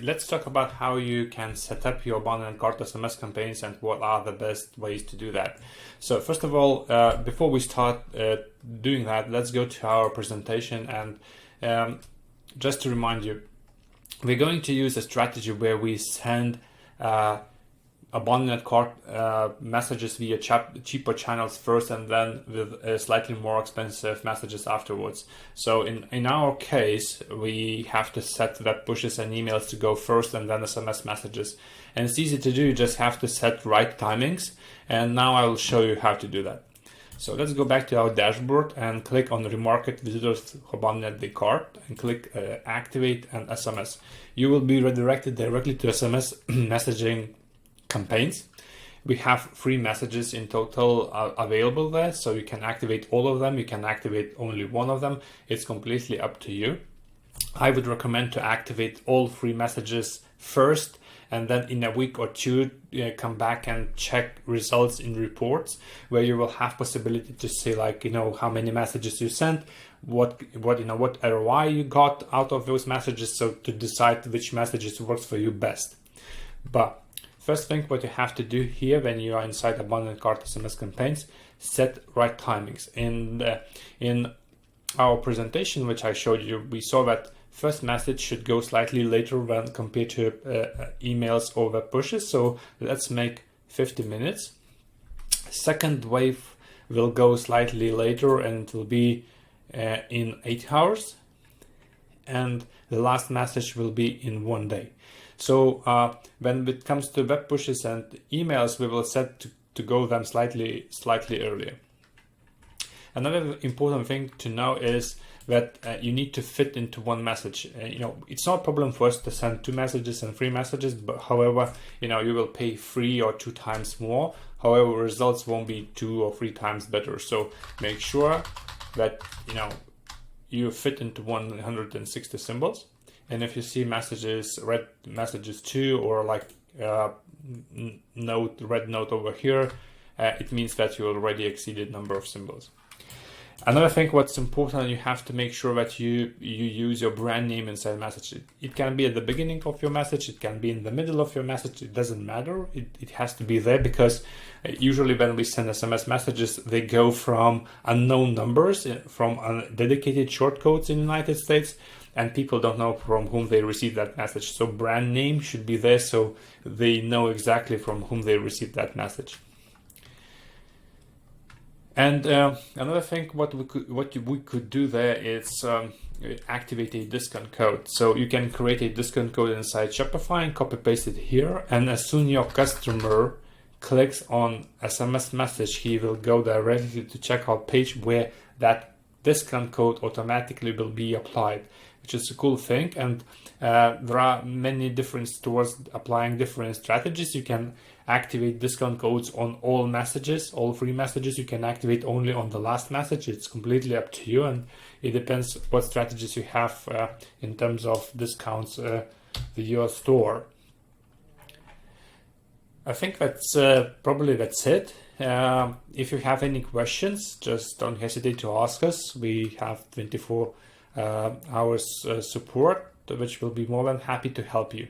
Let's talk about how you can set up your abandoned cart SMS campaigns and what are the best ways to do that. So first of all, before we start doing that, let's go to our presentation. And just to remind you, we're going to use a strategy where we send abandoned cart messages via cheaper channels first, and then with slightly more expensive messages afterwards. So in our case, we have to set web pushes and emails to go first, and then SMS messages. And it's easy to do. You just have to set right timings. And now I will show you how to do that. So let's go back to our dashboard and click on Remarket Visitors who abandoned the cart and click Activate and SMS. You will be redirected directly to SMS messaging campaigns. We have 3 messages in total available there, so you can activate all of them. You can activate only one of them. It's completely up to you. I would recommend to activate all 3 messages first, and then in a week or 2 come back and check results in reports, where you will have possibility to see, like, how many messages you sent, what ROI you got out of those messages, so to decide which messages works for you best. But first thing what you have to do here when you are inside abandoned cart SMS campaigns, set right timings. In our presentation, which I showed you, we saw that first message should go slightly later when compared to emails or web pushes. So let's make 50 minutes. Second wave will go slightly later, and it will be in 8 hours. And the last message will be in 1 day. So when it comes to web pushes and emails, we will set to go them slightly earlier. Another important thing to know is that you need to fit into one message. It's not a problem for us to send 2 messages and 3 messages, but however, you will pay 3 or 2 times more. However, results won't be 2 or 3 times better. So make sure that you fit into 160 symbols. And if you see messages, red messages 2, or like red note over here, it means that you already exceeded number of symbols. Another thing what's important, you have to make sure that you use your brand name inside message. It can be at the beginning of your message, it can be in the middle of your message, it doesn't matter. It has to be there, because usually when we send SMS messages, they go from unknown numbers, from dedicated shortcodes in the United States, and people don't know from whom they received that message. So brand name should be there, so they know exactly from whom they received that message. And another thing what we could do there is activate a discount code. So you can create a discount code inside Shopify and copy paste it here. And as soon as your customer clicks on SMS message, he will go directly to checkout page where that discount code automatically will be applied, which is a cool thing. And there are many different stores applying different strategies. You can activate discount codes on all messages, all 3 messages. You can activate only on the last message. It's completely up to you, and it depends what strategies you have in terms of discounts with your store. I think that's that's it. If you have any questions, just don't hesitate to ask us. We have 24 hours support, which will be more than happy to help you.